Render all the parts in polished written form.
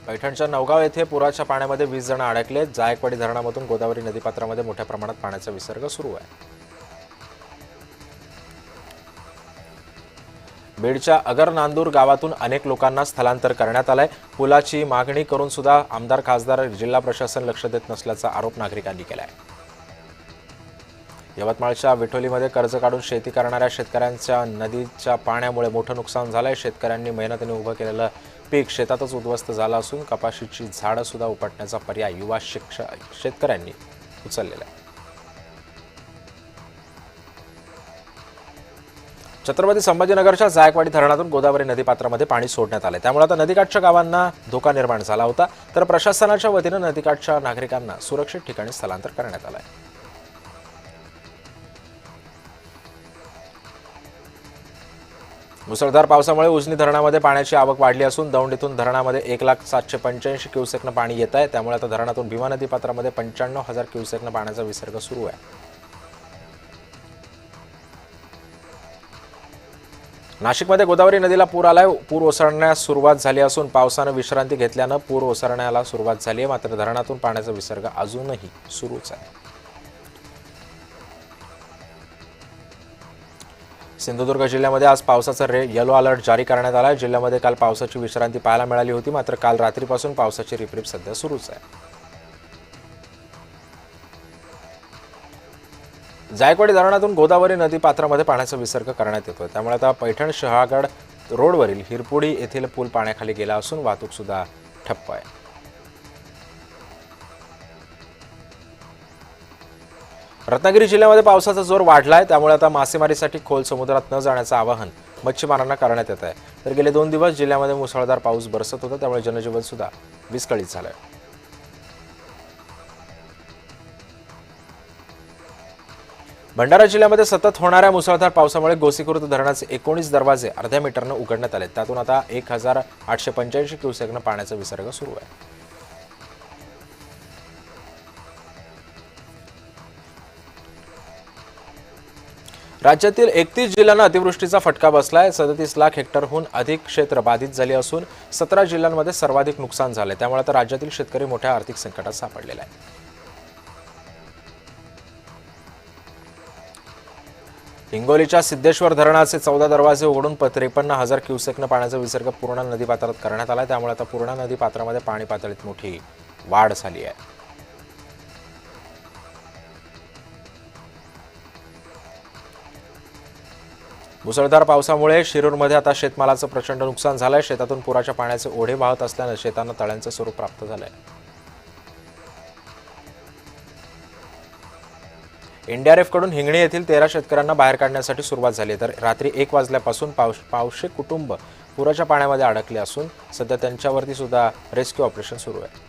पैठणच्या नवगाव येथे पुराच्या पाण्यामध्ये 20 जण अडकले। जायकवाडी धरणामधून गोदावरी नदीपात्रामध्ये मोठ्या प्रमाणात पाण्याचा विसर्ग सुरू आहे। बीडच्या अगर नांदूर गावातून अनेक लोकांना स्थलांतर करण्यात आलंय। पुलाची मागणी करून सुद्धा आमदार खासदार जिल्हा प्रशासन लक्ष देत नसल्याचा आरोप नागरिकांनी केलाय। यवतमाळच्या विठोलीमध्ये कर्ज काढून शेती करणाऱ्या शेतकऱ्यांच्या नदीच्या पाण्यामुळे मोठं नुकसान झालंय। शेतकऱ्यांनी मेहनतीने उभं केलेलं पीक शेतातच उद्ध्वस्त झालं असून कपाशीची झाडं सुद्धा उपटण्याचा पर्याय युवा शेतकऱ्यांनी उचललेला आहे। छत्रपती संभाजीनगरच्या जायकवाडी धरणातून गोदावरी नदीपात्रामध्ये पाणी सोडण्यात आले, त्यामुळे आता नदीकाठच्या गावांना धोका निर्माण झाला होता। तर प्रशासनाच्या वतीनं नदीकाठच्या नागरिकांना सुरक्षित ठिकाणी स्थलांतर करण्यात आलं आहे। मुसळधार पावसामुळे उजनी धरणामध्ये पाण्याची आवक वाढली असून दौंडीतून धरणामध्ये 1,785 क्युसेकनं पाणी येत आहे, त्यामुळे आता धरणातून भीमा नदीपात्रामध्ये 95,000 क्युसेकनं पाण्याचा विसर्ग सुरू आहे। नाशिकमध्ये गोदावरी नदीला पूर आलाय। पूर ओसरण्यास सुरुवात झाली असून पावसानं विश्रांती घेतल्यानं पूर ओसरण्याला सुरुवात झाली आहे, मात्र धरणातून पाण्याचा विसर्ग अजूनही सुरूच आहे। सिंधुदुर्ग जिल्ह्यामध्ये आज पावसाचा येलो अलर्ट जारी करण्यात आला आहे। जिल्ह्यामध्ये काल पावसाची विश्रांती पाहायला मिळाली होती, मात्र काल रात्रीपासून पावसाची रिपरिप सध्या सुरूच आहे। जायकवाडी धरणातून गोदावरी नदीपात्रामध्ये पाण्याचा विसर्ग करण्यात येतोय, त्यामुळे आता पैठण शहागड रोडवरील हिरपुडी येथील पूल पाण्याखाली गेला असून वाहतूक सुद्धा ठप्प आहे। रत्नागिरी जिल्ह्यामध्ये पावसाचा जोर वाढलाय, त्यामुळे आता मासेमारीसाठी खोल समुद्रात न जाण्याचं आवाहन मच्छीमारांना करण्यात येत आहे। तर गेले 2 दिवस जिल्ह्यामध्ये मुसळधार पाऊस बरसत होता, त्यामुळे जनजीवन सुद्धा विस्कळीत झालंय। भंडारा जिल्ह्यामध्ये सतत होणाऱ्या मुसळधार पावसामुळे गोसीखुर्द धरणाचे 19 दरवाजे अर्ध्या मीटरनं उघडण्यात आले, त्यातून आता 1,885 क्युसेकनं पाण्याचा विसर्ग सुरू आहे। राज्यातील 31 जिल्ह्यांना अतिवृष्टीचा फटका बसलाय। 37 लाख हेक्टरहून अधिक क्षेत्र बाधित झाले असून 17 जिल्ह्यांमध्ये सर्वाधिक नुकसान झाले, त्यामुळे आता राज्यातील शेतकरी मोठ्या आर्थिक संकटात सापडलेला आहे। हिंगोलीच्या सिद्धेश्वर धरणाचे 14 दरवाजे उघडून 53,000 क्युसेकनं पाण्याचा विसर्ग पूर्णा नदीपात्रात करण्यात आला, त्यामुळे आता पूर्णा नदीपात्रामध्ये पाणी पातळीत मोठी वाढ झाली आहे। मुसळधार पावसामुळे शिरूरमध्ये आता शेतमालाचं प्रचंड नुकसान झालंय। शेतातून पुराच्या पाण्याचे ओढे वाहत असल्यानं शेतांना तळ्यांचं स्वरूप प्राप्त झालंय। एनडीआरएफ कडून हिंगणी येथील 13 शेतकऱ्यांना बाहेर काढण्यासाठी सुरुवात झाली, तर रात्री 1 वाजल्यापासून पावशे कुटुंब पुराच्या पाण्यामध्ये अडकले असून सध्या त्यांच्यावरती सुद्धा रेस्क्यू ऑपरेशन सुरू आहे।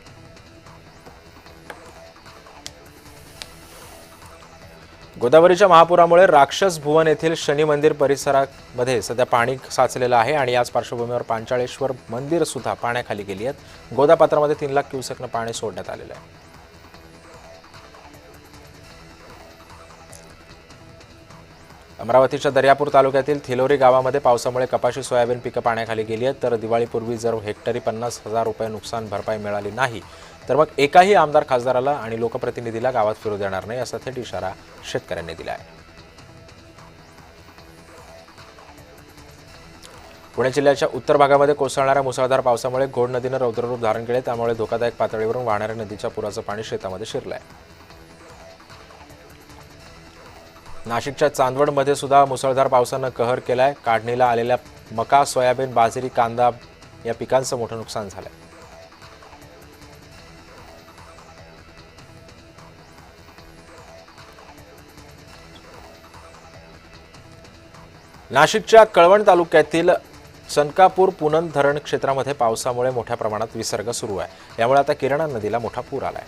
गोदावरीच्या महापुरामुळे राक्षस भुवन येथील शनी मंदिर परिसरामध्ये सध्या पाणी साचलेलं आहे आणि याच पार्श्वभूमीवर पांचाळेश्वर मंदिर सुद्धा पाण्याखाली गेली आहेत। गोदापात्रामध्ये 3 लाख क्युसेकनं पाणी सोडण्यात आलेलं आहे। अमरावतीच्या दर्यापूर तालुक्यातील थिलोरी गावामध्ये पावसामुळे कपाशी सोयाबीन पिकं पाण्याखाली गेली आहेत, तर दिवाळीपूर्वी जर हेक्टरी 50,000 रुपये नुकसान भरपाई मिळाली नाही तर मग एकाही आमदार खासदाराला आणि लोकप्रतिनिधीला गावात फिरू देणार नाही, असा थेट इशारा शेतकऱ्यांनी दिला आहे। पुणे जिल्ह्याच्या उत्तर भागामध्ये कोसळणाऱ्या मुसळधार पावसामुळे घोड नदीनं रौद्ररूप धारण केले, त्यामुळे धोकादायक पातळीवरून वाहणाऱ्या नदीच्या पुराचं पाणी शेतामध्ये शिरलंय। नाशिकच्या चांदवडमध्ये सुद्धा मुसळधार पावसानं कहर केलाय। काढणीला आलेल्या मका, सोयाबीन, बाजरी, कांदा या पिकांचं मोठं नुकसान झालंय। नाशिकच्या कळवण तालुक्यातील सनकापूर पुनन धरण क्षेत्रामध्ये पावसामुळे मोठ्या प्रमाणात विसर्ग सुरू आहे, यामुळे आता किरणा नदीला मोठा पूर आलाय।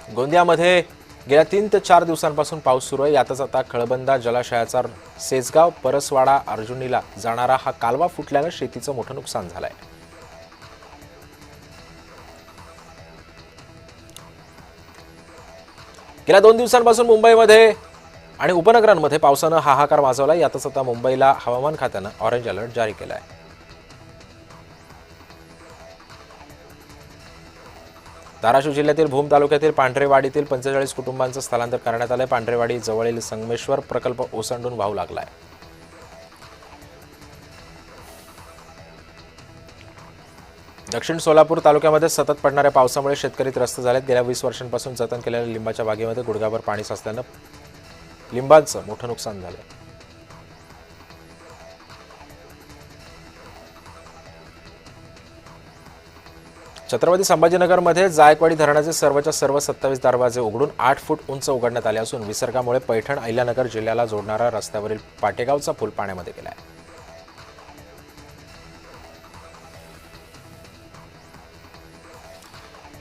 गोंदियामध्ये गेल्या 3 ते 4 दिवसांपासून पाऊस सुरू आहे, यातच आता खळबंदा जलाशयाचा सेसगाव परसवाडा अर्जुनीला जाणारा हा कालवा फुटल्यानं शेतीचं मोठं नुकसान झालंय। गेल्या 2 दिवसांपासून मुंबईमध्ये आणि उपनगरांमध्ये पावसानं हाहाकार माजवला. यातच आता मुंबईला हवामान खात्यानं ऑरेंज अलर्ट जारी केला आहे. धाराशिव जिल्ह्यातील भूम तालुक्यातील पांढरेवाडीतील 45 कुटुंबांचं स्थलांतर करण्यात आलंय. पांढरेवाडी जवळील संगमेश्वर प्रकल्प ओसंडून वाहू लागलाय. दक्षिण सोलापूर तालुक्यामध्ये सतत पडणाऱ्या पावसामुळे शेतकरी त्रस्त झालेत. गेल्या 20 वर्षांपासून जतन केलेल्या लिंबाच्या बागेमध्ये गुडघाभर पाणी साचल्यानं लिंबांचं मोठं नुकसान झालं. छत्रपती संभाजीनगरमध्ये जायकवाडी धरणाचे सर्वच्या सर्व 27 दरवाजे उघडून 8 फूट उंच उघडण्यात आले असून विसर्गामुळे पैठण अहिल्यानगर जिल्ह्याला जोडणारा रस्त्यावरील पाटेगावचा पूल पाण्यामध्ये गेला आहे.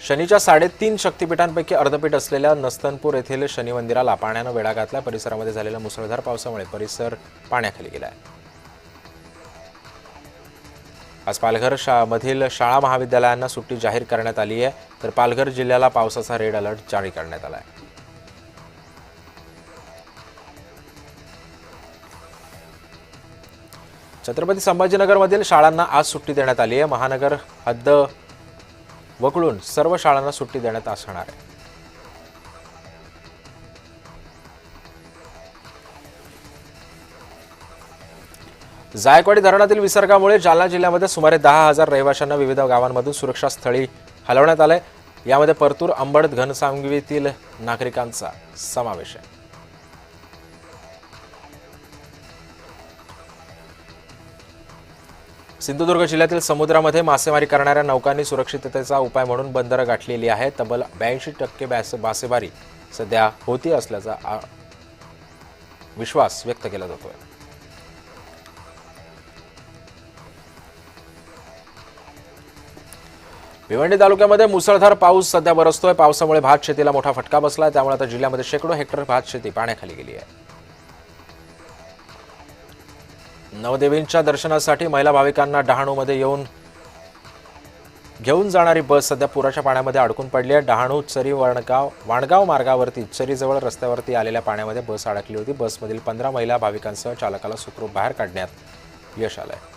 शनीच्या 3.5 शक्तिपीठांपैकी अर्धपीठ असलेल्या नस्तनपूर येथील शनी मंदिराला पाण्यानं वेढा घातला. परिसरामध्ये झालेल्या मुसळधार पावसामुळे परिसर पाण्याखाली गेला आहे. आज पालघर मधील शाळा महाविद्यालयांना सुट्टी जाहीर करण्यात आली आहे. तर पालघर जिल्ह्याला पावसाचा रेड अलर्ट जारी करण्यात आला आहे. छत्रपती संभाजीनगरमधील शाळांना आज सुट्टी देण्यात आली आहे. महानगर हद्द वगळून सर्व शाळांना सुट्टी देण्यात असणार आहे. जायकवाडी धरणातील विसर्गामुळे जालना जिल्ह्यामध्ये सुमारे 10,000 रहिवाशांना विविध गावांमधून सुरक्षा स्थळी हलवण्यात आलंय. यामध्ये परतूर, अंबड, घनसावंगीतील नागरिकांचा समावेश आहे. सिंधुदुर्ग जिल्ह्यातील समुद्रामध्ये मासेमारी करणाऱ्या नौकांनी सुरक्षिततेचा उपाय म्हणून बंदरं गाठलेली आहेत. तब्बल 82% मासेमारी सध्या होती असल्याचा विश्वास व्यक्त केला जातोय. भिवंडी तालुक्यामध्ये मुसळधार पाऊस सध्या बरसतोय. पावसामुळे भात शेतीला मोठा फटका बसलाय. त्यामुळे आता जिल्ह्यामध्ये शेकडो हेक्टर भात शेती पाण्याखाली गेली आहे. नवदेवींच्या दर्शनासाठी महिला भाविकांना डहाणूमध्ये घेऊन जाणारी बस सध्या पुराच्या पाण्यामध्ये अडकून पडली आहे. डहाणू चरी वाणगाव मार्गावरती चरीजवळ रस्त्यावरती आलेल्या पाण्यामध्ये बस अडकली होती. बसमधील 15 महिला भाविकांसह चालकाला सुखरूप बाहेर काढण्यात यश आलंय.